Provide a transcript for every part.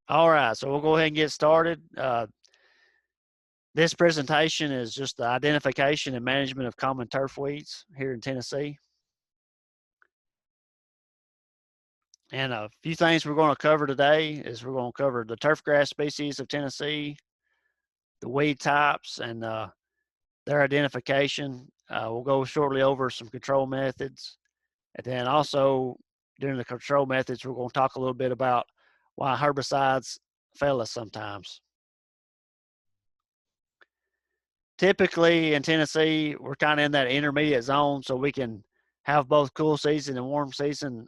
All right, so we'll go ahead and get started. This presentation is just the identification and management of common turf weeds here in Tennessee. And a few things we're going to cover today is we're going to cover the turfgrass species of Tennessee, the weed types, and their identification. We'll go shortly over some control methods. And then also during the control methods, we're going to talk a little bit about why herbicides fail us sometimes. Typically in Tennessee, we're kind of in that intermediate zone, so we can have both cool season and warm season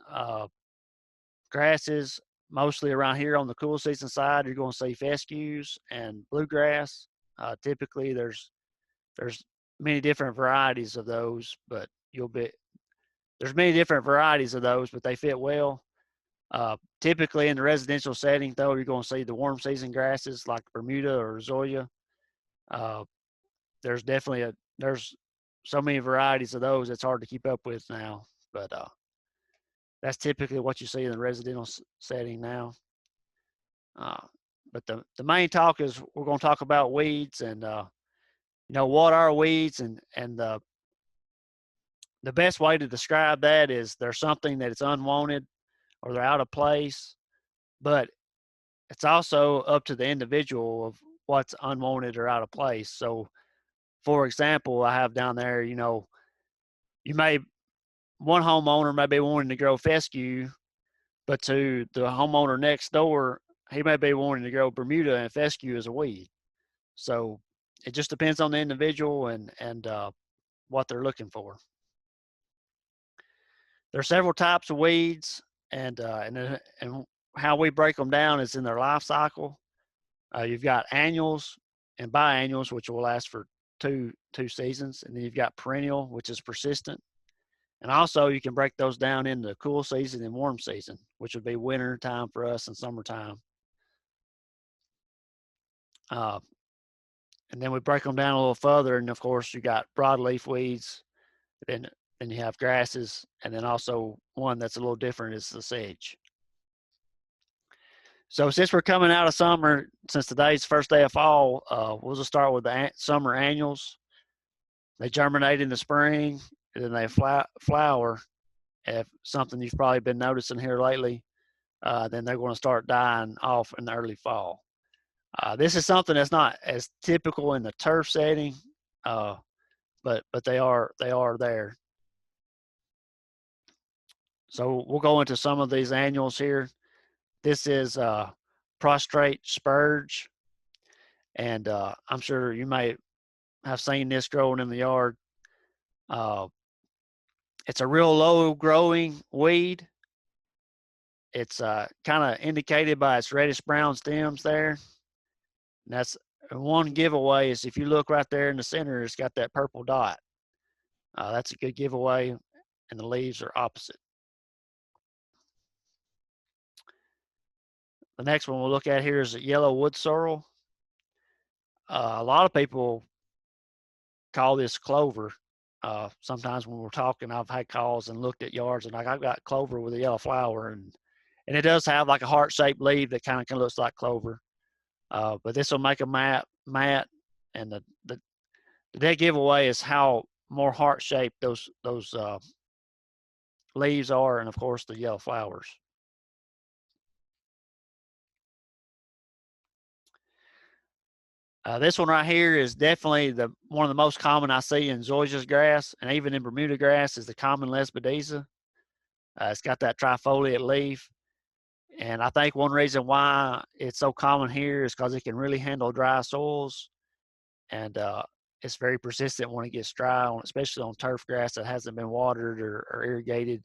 grasses. Mostly around here on the cool season side, you're going to see fescues and bluegrass. Typically, there's many different varieties of those, but there's many different varieties of those, but they fit well. Typically in the residential setting, though, you're going to see the warm season grasses like Bermuda or Zoya. There's definitely there's so many varieties of those it's hard to keep up with now, but that's typically what you see in the residential setting now. But the main talk is we're going to talk about weeds and what are weeds, and the best way to describe that is they're something that is unwanted or they're out of place, but it's also up to the individual of what's unwanted or out of place. So for example, I have down there, one homeowner may be wanting to grow fescue, but to the homeowner next door, he may be wanting to grow Bermuda, and fescue is a weed. So it just depends on the individual and what they're looking for. There are several types of weeds, and how we break them down is in their life cycle. You've got annuals and biannuals, which will last for two seasons, and then you've got perennial, which is persistent. And also you can break those down into cool season and warm season, which would be winter time for us and summertime. And then we break them down a little further, and of course you got broadleaf weeds, then you have grasses, and then also one that's a little different is the sedge. So since we're coming out of summer, since today's first day of fall, we'll just start with the summer annuals. They germinate in the spring, and then they flower. If something you've probably been noticing here lately, then they're going to start dying off in the early fall. This is something that's not as typical in the turf setting, but they are there. So we'll go into some of these annuals here. This is prostrate spurge, and I'm sure you may have seen this growing in the yard. It's a real low growing weed. It's kind of indicated by its reddish brown stems there. And that's one giveaway is if you look right there in the center, it's got that purple dot. That's a good giveaway, and the leaves are opposite. The next one we'll look at here is a yellow wood sorrel. A lot of people call this clover. Sometimes when we're talking, I've had calls and looked at yards and like I've got clover with a yellow flower, and it does have like a heart-shaped leaf that kind of looks like clover. But this will make a matte, and the dead giveaway is how more heart-shaped those leaves are, and of course the yellow flowers. This one right here is definitely one of the most common I see in zoysian grass, and even in Bermuda grass, is the common Lesbedeza. It's got that trifoliate leaf, and I think one reason why it's so common here is because it can really handle dry soils, and it's very persistent when it gets dry, especially on turf grass that hasn't been watered or irrigated.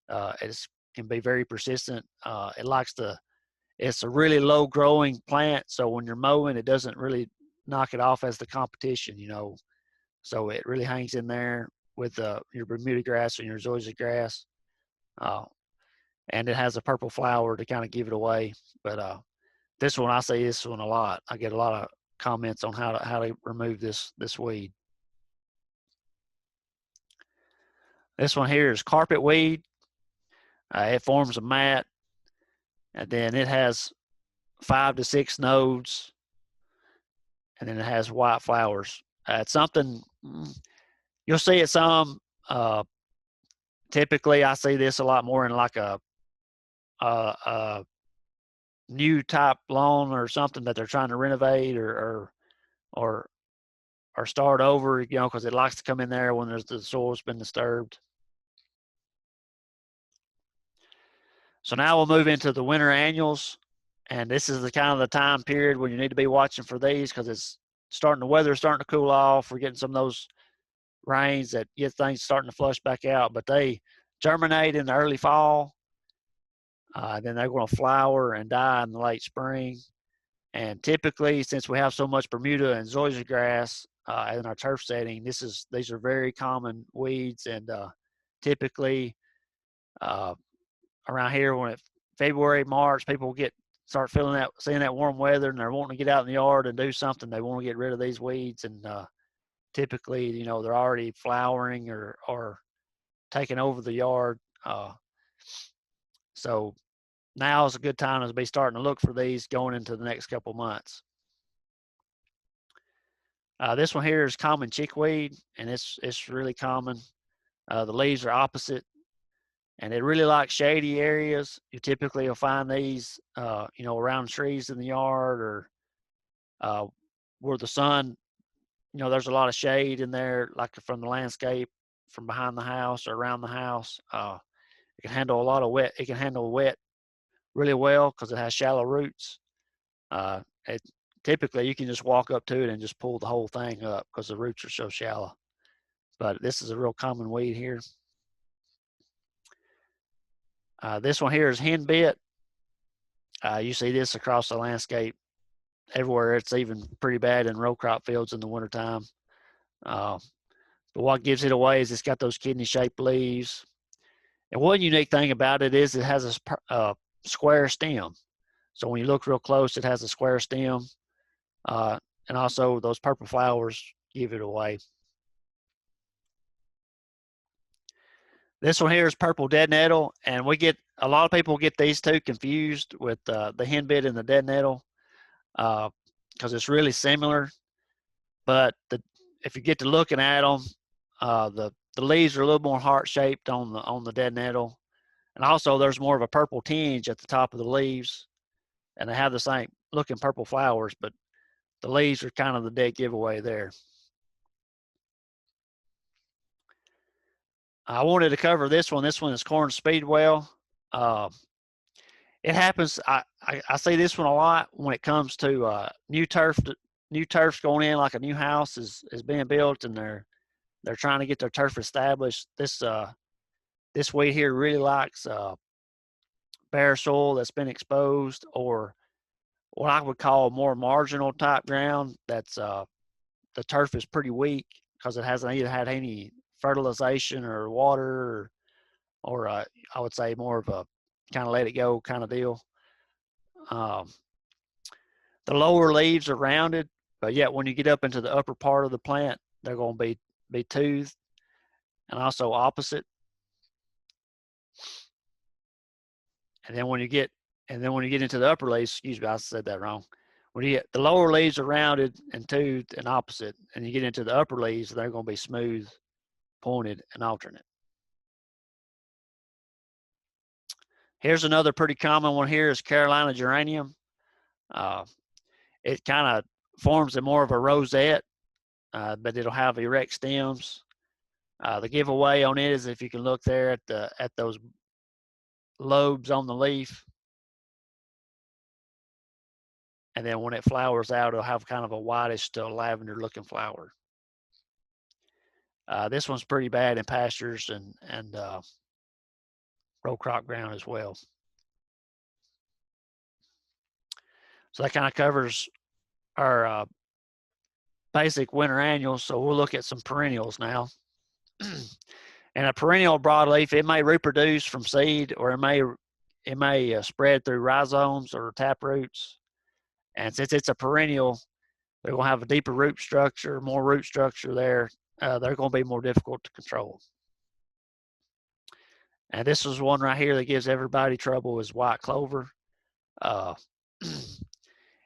It can be very persistent. It's a really low growing plant, so when you're mowing, it doesn't really knock it off as the competition, So it really hangs in there with your Bermuda grass and your zoysia grass. And it has a purple flower to kind of give it away. But this one, I see this one a lot. I get a lot of comments on how to remove this weed. This one here is carpet weed. It forms a mat, and then it has 5 to 6 nodes, and then it has white flowers. It's something you'll see it some. Typically, I see this a lot more in like a new type lawn or something that they're trying to renovate or start over, you know, because it likes to come in there when the soil's been disturbed. So now we'll move into the winter annuals, and this is the kind of the time period when you need to be watching for these because it's the weather's starting to cool off. We're getting some of those rains that get things starting to flush back out, but they germinate in the early fall. Then they're going to flower and die in the late spring. And typically, since we have so much Bermuda and zoysia grass in our turf setting, these are very common weeds, and typically around here when February, March, people start seeing that warm weather, and they're wanting to get out in the yard and do something. They want to get rid of these weeds, and typically, you know, they're already flowering or taking over the yard. So now is a good time to be starting to look for these going into the next couple months. This one here is common chickweed, and it's really common. The leaves are opposite, and it really likes shady areas. You typically will find these, you know, around trees in the yard or where the sun, you know, there's a lot of shade in there, like from the landscape, from behind the house or around the house. It can handle a lot of wet. It can handle wet really well because it has shallow roots. Typically, you can just walk up to it and just pull the whole thing up because the roots are so shallow. But this is a real common weed here. This one here is henbit. You see this across the landscape everywhere. It's even pretty bad in row crop fields in the wintertime. But what gives it away is it's got those kidney-shaped leaves. And one unique thing about it is it has a square stem. So when you look real close, it has a square stem. And also those purple flowers give it away. This one here is purple dead nettle, and a lot of people get these two confused with the henbit and the dead nettle because it's really similar. But if you get to looking at them, the leaves are a little more heart-shaped on the dead nettle, and also there's more of a purple tinge at the top of the leaves, and they have the same looking purple flowers, but the leaves are kind of the dead giveaway there. I wanted to cover this one. This one is corn speedwell. It happens. I see this one a lot when it comes to new turfs going in, like a new house is being built, and they're trying to get their turf established. This weed here really likes bare soil that's been exposed, or what I would call more marginal type ground. That's the turf is pretty weak because it hasn't either had any fertilization or water, or I would say more of a kind of let it go kind of deal. The lower leaves are rounded, but yet when you get up into the upper part of the plant, they're going to be toothed and also opposite. And then when you get into the upper leaves, excuse me, I said that wrong. When you get the lower leaves are rounded and toothed and opposite, and you get into the upper leaves, they're going to be smooth, pointed, and alternate. Here's another pretty common one here is Carolina geranium. It kind of forms more of a rosette, but it'll have erect stems. The giveaway on it is if you can look there at those lobes on the leaf, and then when it flowers out, it'll have kind of a whitish to lavender looking flower. This one's pretty bad in pastures and row crop ground as well. So that kind of covers our basic winter annuals. So we'll look at some perennials now. And a perennial broadleaf, it may reproduce from seed, or it may spread through rhizomes or tap roots. And since it's a perennial, they're going to have a deeper root structure, more root structure there. They're going to be more difficult to control. And this is one right here that gives everybody trouble is white clover.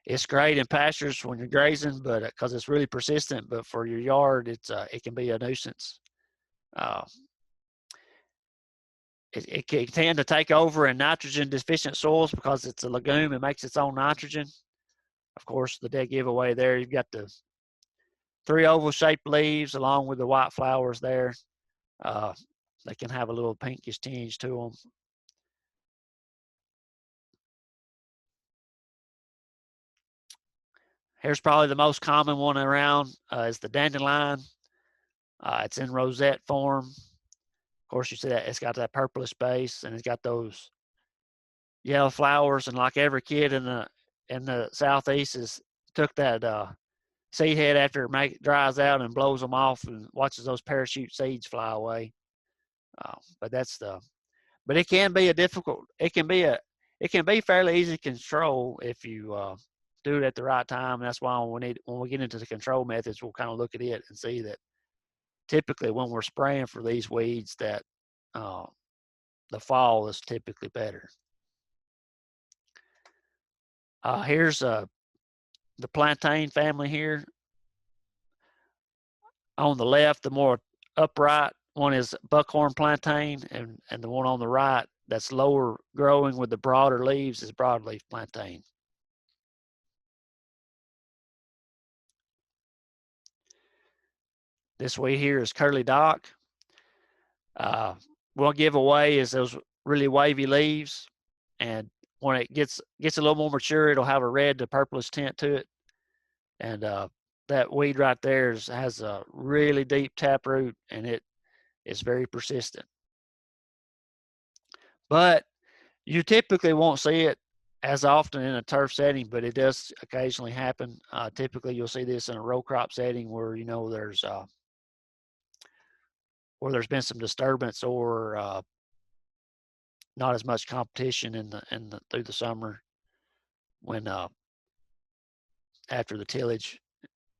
It's great in pastures when you're grazing, but because it's really persistent. But for your yard, it can be a nuisance. Uh, it can tend to take over in nitrogen deficient soils because it's a legume. It makes its own nitrogen. Of course, the dead giveaway there, you've got the 3 oval shaped leaves along with the white flowers there. Uh, they can have a little pinkish tinge to them. Here's probably the most common one around is the dandelion. It's in rosette form. Of course, you see that it's got that purplish base and it's got those yellow flowers. And like every kid in the southeast has took that seed head after it dries out and blows them off and watches those parachute seeds fly away. But it can be it can be fairly easy to control if you do it at the right time. And that's why when we get into the control methods, we'll kind of look at it and see that typically when we're spraying for these weeds that the fall is typically better. Here's the plantain family here. On the left, the more upright one is buckhorn plantain, and the one on the right that's lower growing with the broader leaves is broadleaf plantain. This weed here is curly dock. One giveaway is those really wavy leaves, and when it gets a little more mature, it'll have a red to purplish tint to it. And that weed right there has a really deep taproot, and it is very persistent. But you typically won't see it as often in a turf setting, but it does occasionally happen. Typically, you'll see this in a row crop setting where there's been some disturbance or not as much competition through the summer when after the tillage.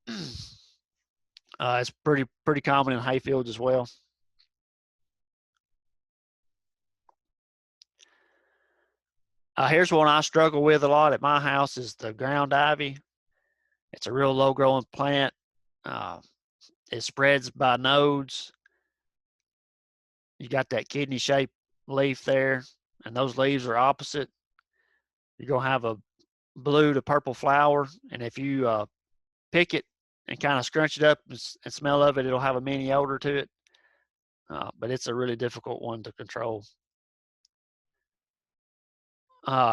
It's pretty common in hay fields as well. Here's one I struggle with a lot at my house is the ground ivy. It's a real low growing plant. It spreads by nodes. You got that kidney shaped leaf there, and those leaves are opposite. You're going to have a blue to purple flower, and if you pick it and kind of scrunch it up and smell of it, it'll have a mini odor to it. But it's a really difficult one to control.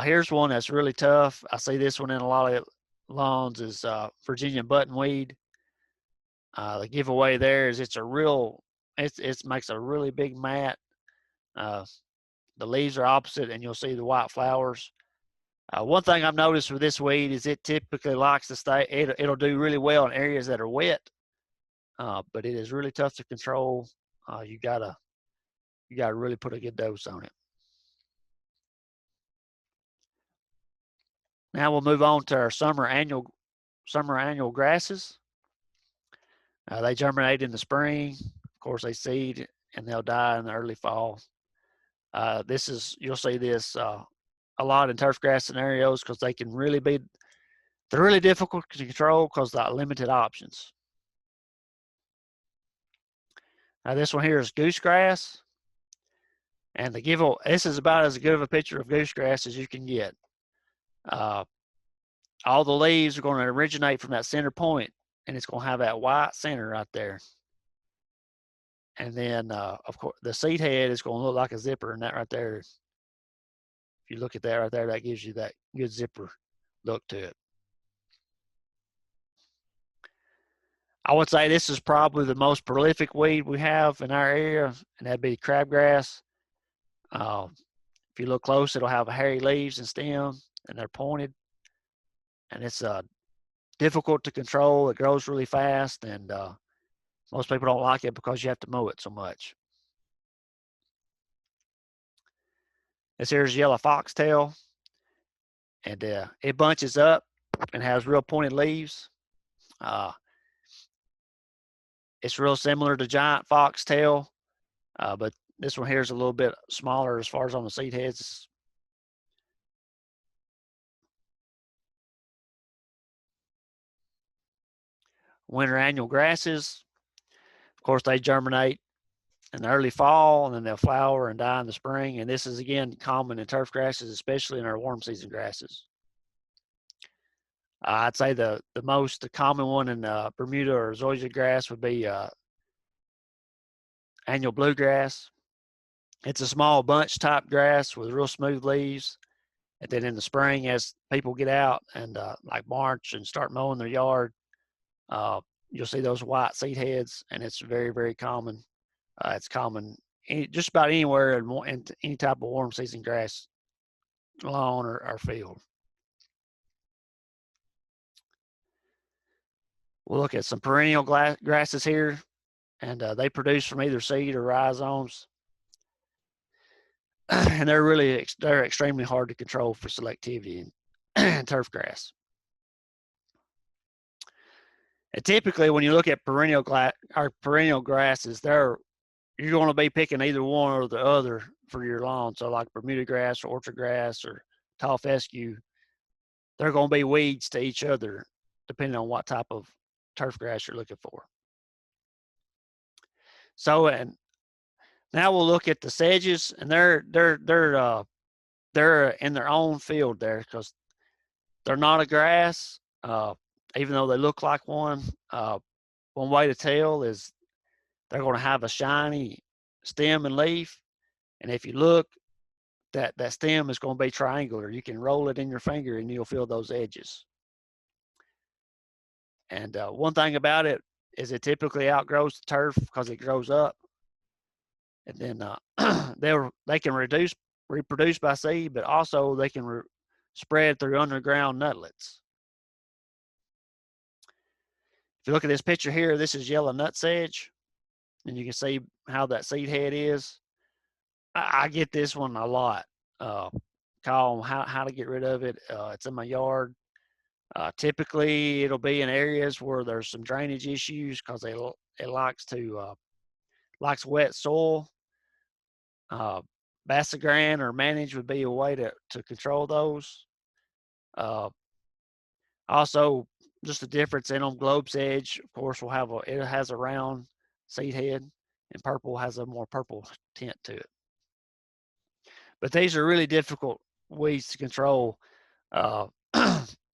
Here's one that's really tough. I see this one in a lot of lawns is Virginia buttonweed. The giveaway there is it makes a really big mat. The leaves are opposite, and you'll see the white flowers. One thing I've noticed with this weed is it typically likes to stay. It'll do really well in areas that are wet, but it is really tough to control. You gotta really put a good dose on it. Now we'll move on to our summer annual grasses. They germinate in the spring. Of course, they seed and they'll die in the early fall. You'll see this a lot in turf grass scenarios because they're really difficult to control because they're limited options. Now this one here is goosegrass, and this is about as good of a picture of goosegrass as you can get. All the leaves are going to originate from that center point, and it's going to have that white center right there. And then, of course, the seed head is going to look like a zipper, and that right there, if you look at that right there, that gives you that good zipper look to it. I would say this is probably the most prolific weed we have in our area, and that'd be crabgrass. If you look close, it'll have hairy leaves and stem, and they're pointed. And it's difficult to control. It grows really fast, and most people don't like it because you have to mow it so much. This here's yellow foxtail, and it bunches up and has real pointed leaves. It's real similar to giant foxtail, but this one here is a little bit smaller as far as on the seed heads. winter annual grasses. Of course, they germinate in the early fall, and then they'll flower and die in the spring. And this is, again, common in turf grasses, especially in our warm season grasses. I'd say the most common one in Bermuda or zoysia grass would be annual bluegrass. It's a small bunch type grass with real smooth leaves. And then in the spring, as people get out and like March and start mowing their yard, you'll see those white seed heads, and it's very, very common. It's common just about anywhere in any type of warm season grass, lawn or field. We'll look at some perennial grasses here, and they produce from either seed or rhizomes. And they're extremely hard to control for selectivity in turf grass. And typically, when you look at perennial grasses, you're going to be picking either one or the other for your lawn. So, like Bermuda grass or orchard grass or tall fescue, they're going to be weeds to each other, depending on what type of turf grass you're looking for. So, and now we'll look at the sedges, and they're in their own field there because they're not a grass, even though they look like one. One way to tell is they're going to have a shiny stem and leaf, and if you look, that stem is going to be triangular. You can roll it in your finger, and you'll feel those edges. And one thing about it is it typically outgrows the turf because it grows up, and then they can reproduce by seed, but also they can spread through underground nutlets. If you look at this picture here, this is yellow nut sedge, and you can see how that seed head is. I get this one a lot. Call them how to get rid of it. It's in my yard. Typically, it'll be in areas where there's some drainage issues because it likes wet soil. Basagran or manage would be a way to control those. Also, just the difference in them. Globe sedge, of course, it has a round seed head, and purple has a more purple tint to it. But these are really difficult weeds to control.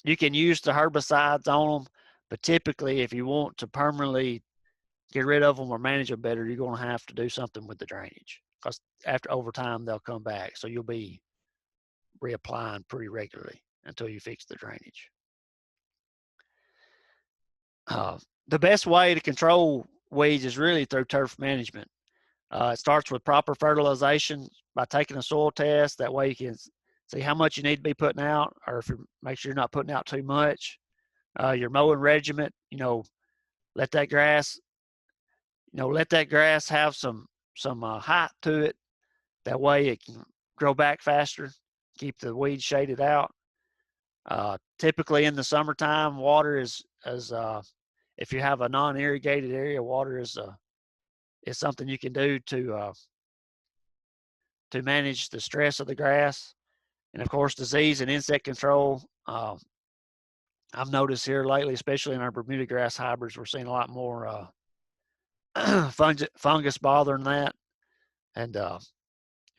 You can use the herbicides on them, but typically, if you want to permanently get rid of them or manage them better, you're going to have to do something with the drainage because over time they'll come back. So you'll be reapplying pretty regularly until you fix the drainage. The best way to control weeds is really through turf management. It starts with proper fertilization by taking a soil test. That way you can see how much you need to be putting out, or if you make sure you're not putting out too much. Your mowing regimen, let that grass have some height to it. That way it can grow back faster, keep the weeds shaded out. Typically in the summertime, water is if you have a non-irrigated area, water is something you can do to manage the stress of the grass. And of course, disease and insect control. I've noticed here lately, especially in our Bermuda grass hybrids, we're seeing a lot more fungus bothering that, and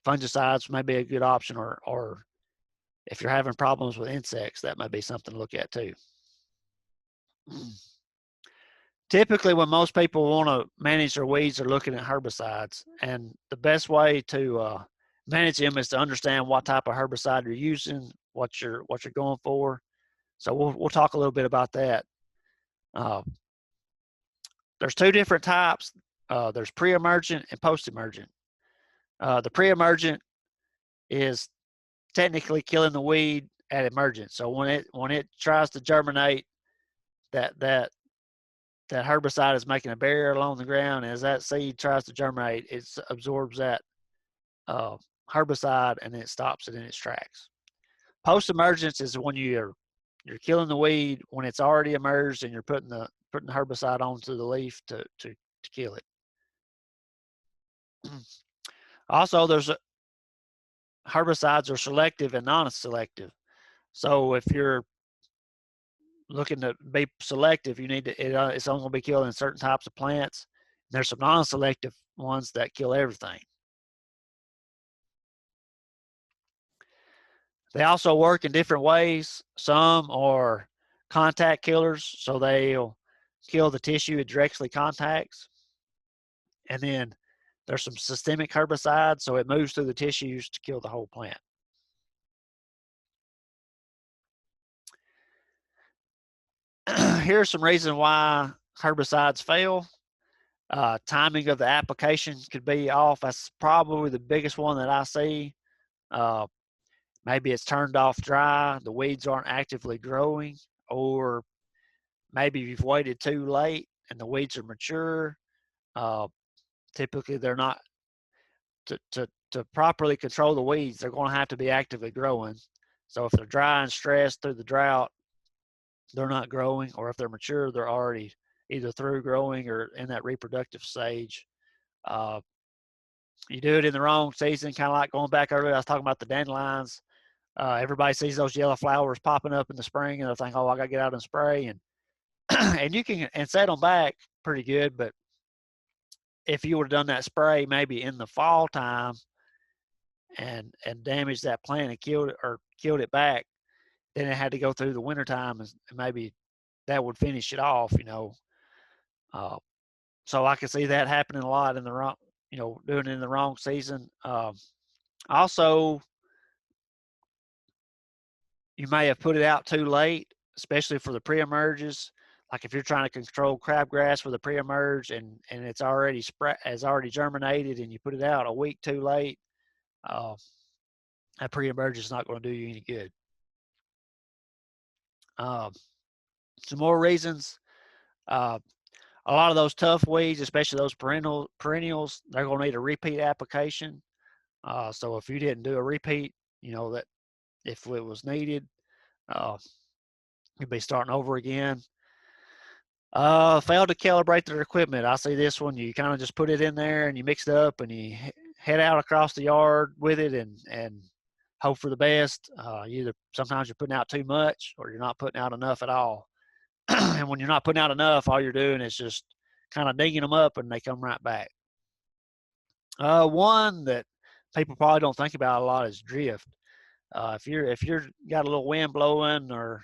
fungicides may be a good option, or if you're having problems with insects, that may be something to look at too. Typically, when most people want to manage their weeds, they're looking at herbicides, and the best way to manage them is to understand what type of herbicide you're using, what you're going for. So we'll talk a little bit about that. There's two different types. There's pre-emergent and post-emergent. The pre-emergent is technically killing the weed at emergence. So when it tries to germinate, that herbicide is making a barrier along the ground. As that seed tries to germinate, it absorbs that herbicide and it stops it in its tracks. Post-emergence is when you're killing the weed when it's already emerged, and you're putting the herbicide onto the leaf to kill it. Also, herbicides are selective and non-selective. So if you're looking to be selective, you need to, it's only going to be killing certain types of plants. There's some non-selective ones that kill everything. They also work in different ways. Some are contact killers, so they'll kill the tissue it directly contacts. And then there's some systemic herbicides, so it moves through the tissues to kill the whole plant. Here's some reasons why herbicides fail. Timing of the application could be off. That's probably the biggest one that I see. Maybe it's turned off dry, the weeds aren't actively growing, or maybe you've waited too late and the weeds are mature. Typically, they're not, to properly control the weeds, they're going to have to be actively growing. So if they're dry and stressed through the drought, they're not growing, or if they're mature, they're already either through growing or in that reproductive stage. You do it in the wrong season, kind of like going back earlier, I was talking about the dandelions. Everybody sees those yellow flowers popping up in the spring, and they're thinking, "Oh, I got to get out and spray." And and you can set them back pretty good, but if you would have done that spray maybe in the fall time and damaged that plant and killed it back, then it had to go through the winter time, and maybe that would finish it off. So I can see that happening a lot in the wrong, doing it in the wrong season. Also, you may have put it out too late, especially for the pre-emerges. Like if you're trying to control crabgrass with a pre-emerge and it's already has already germinated, and you put it out a week too late, that pre-emerge is not going to do you any good. Some more reasons. A lot of those tough weeds, especially those perennials, they're going to need a repeat application. So if you didn't do a repeat, that if it was needed, you'd be starting over again. Failed to calibrate their equipment. I see this one. You kind of just put it in there and you mix it up and you head out across the yard with it and hope for the best. Sometimes you're putting out too much or you're not putting out enough at all. And when you're not putting out enough, all you're doing is just kind of digging them up and they come right back. One that people probably don't think about a lot is drift. If you're got a little wind blowing or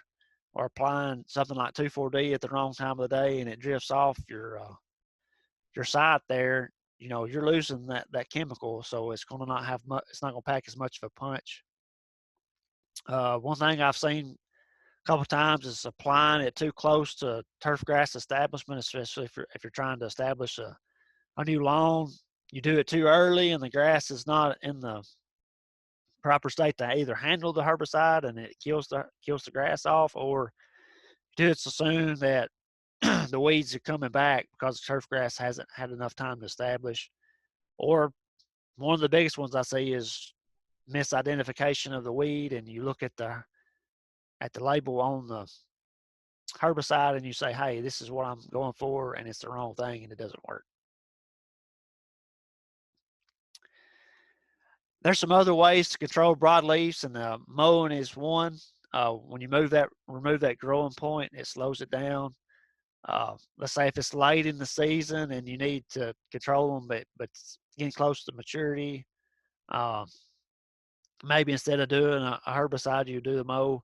applying something like 2,4-D at the wrong time of the day and it drifts off your site there, you're losing that chemical, so it's going to not have much. It's not going to pack as much of a punch. One thing I've seen a couple of times is applying it too close to turf grass establishment, especially if you're trying to establish a new lawn. You do it too early and the grass is not in the proper state to either handle the herbicide and it kills the grass off, or do it so soon that the weeds are coming back because the turf grass hasn't had enough time to establish. Or one of the biggest ones I see is misidentification of the weed, and you look at the label on the herbicide and you say, "Hey, this is what I'm going for," and it's the wrong thing and it doesn't work. There's some other ways to control broadleafs, and mowing is one. When you remove that growing point, it slows it down. Let's say if it's late in the season and you need to control them, but it's getting close to maturity, maybe instead of doing a herbicide, you do the mow.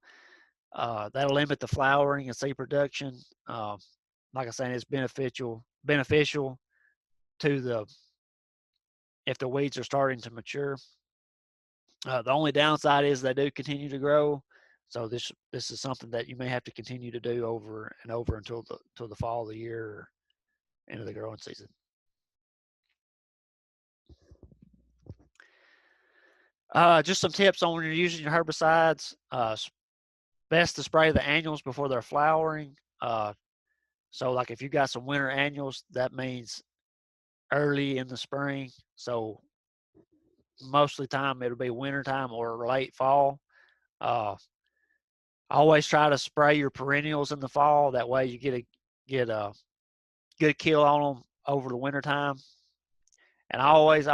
That'll limit the flowering and seed production. Like I said, it's beneficial to if the weeds are starting to mature. The only downside is they do continue to grow. So this is something that you may have to continue to do over and over until the fall of the year or into the growing season. Just some tips on when you're using your herbicides. Best to spray the annuals before they're flowering. So like if you got some winter annuals, that means early in the spring. So most of the time it'll be winter time or late fall. Always try to spray your perennials in the fall. That way you get a good kill on them over the winter time. And always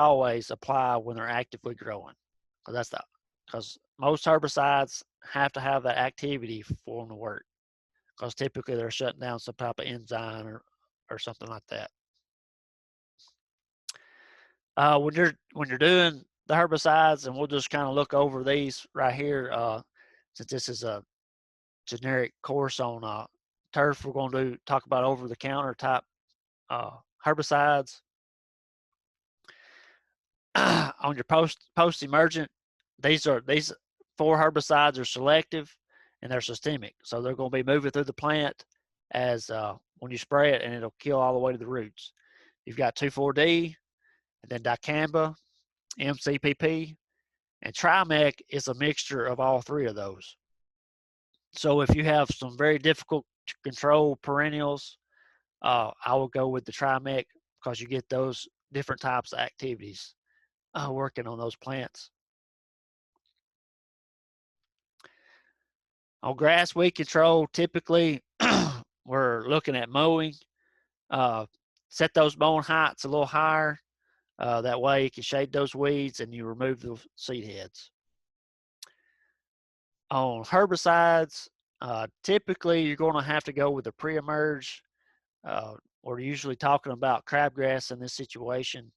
apply when they're actively growing. Because most herbicides have to have that activity for them to work. because typically they're shutting down some type of enzyme or something like that. When you're doing the herbicides, and we'll just kind of look over these right here, since this is a generic course on turf, we're going to talk about over-the-counter type herbicides. On your post-emergent, these 4 herbicides are selective and they're systemic, so they're going to be moving through the plant as when you spray it, and it'll kill all the way to the roots. You've got 2,4-D, and then dicamba, MCPP, and Trimec is a mixture of all 3 of those. So if you have some very difficult to control perennials, I will go with the Trimec because you get those different types of activities working on those plants. On grass weed control, typically we're looking at mowing. Set those mowing heights a little higher. That way you can shade those weeds and you remove the seed heads. On herbicides, typically you're going to have to go with a pre-emerge. We're usually talking about crabgrass in this situation.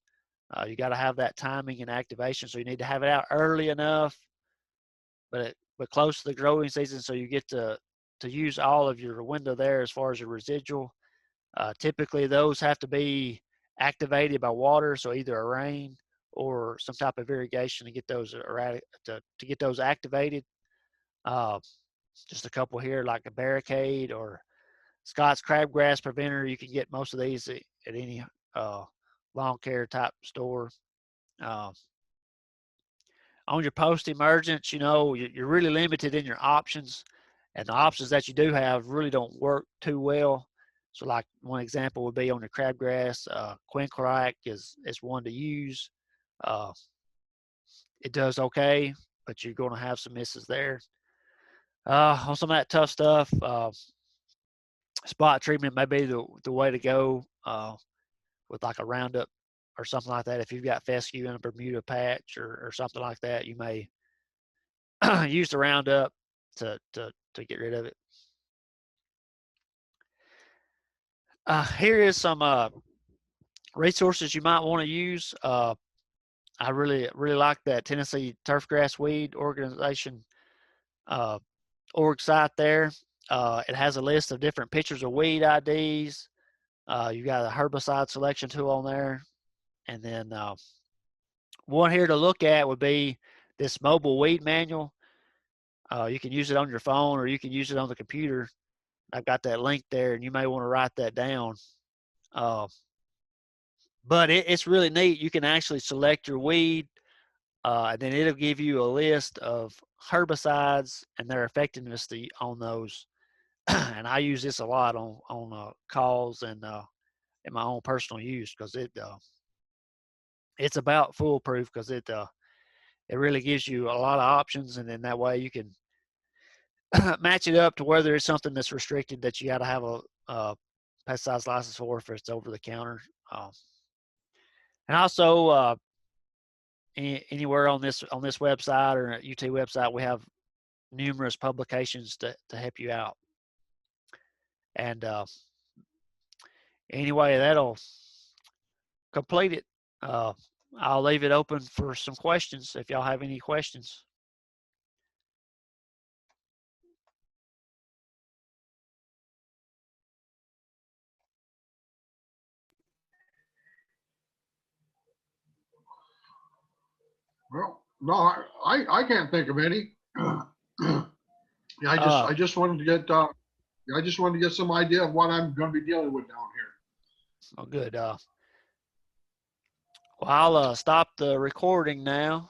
You got to have that timing and activation, so you need to have it out early enough, but close to the growing season, so you get to use all of your window there as far as your residual. Typically, those have to be activated by water, so either a rain or some type of irrigation to get those to get those activated. Just a couple here, like a barricade or Scott's crabgrass preventer. You can get most of these at any lawn care type store. On your post-emergence, you're really limited in your options, and the options that you do have really don't work too well. So like one example would be on your crabgrass, quinclorac is one to use. It does okay, but you're going to have some misses there. On some of that tough stuff, spot treatment may be the way to go with like a Roundup or something like that. If you've got fescue in a Bermuda patch or something like that, you may use the Roundup to get rid of it. Here is some resources you might want to use. I really like that Tennessee Turfgrass Weed Organization org site there. It has a list of different pictures of weed IDs. You got a herbicide selection tool on there, and then one here to look at would be this mobile weed manual. You can use it on your phone or you can use it on the computer. I've got that link there, and you may want to write that down. But it's really neat. You can actually select your weed, and then it'll give you a list of herbicides and their effectiveness on those. And I use this a lot on calls and in my own personal use, because it's about foolproof, because it really gives you a lot of options, and then that way you can match it up to whether it's something that's restricted that you got to have a pesticides license for if it's over the counter. And also anywhere on this website or UT website, we have numerous publications to help you out. And anyway, that'll complete it. I'll leave it open for some questions if y'all have any questions. Well, no, I can't think of any. Yeah, I just wanted to get some idea of what I'm going to be dealing with down here. Oh, good. Well, I'll stop the recording now.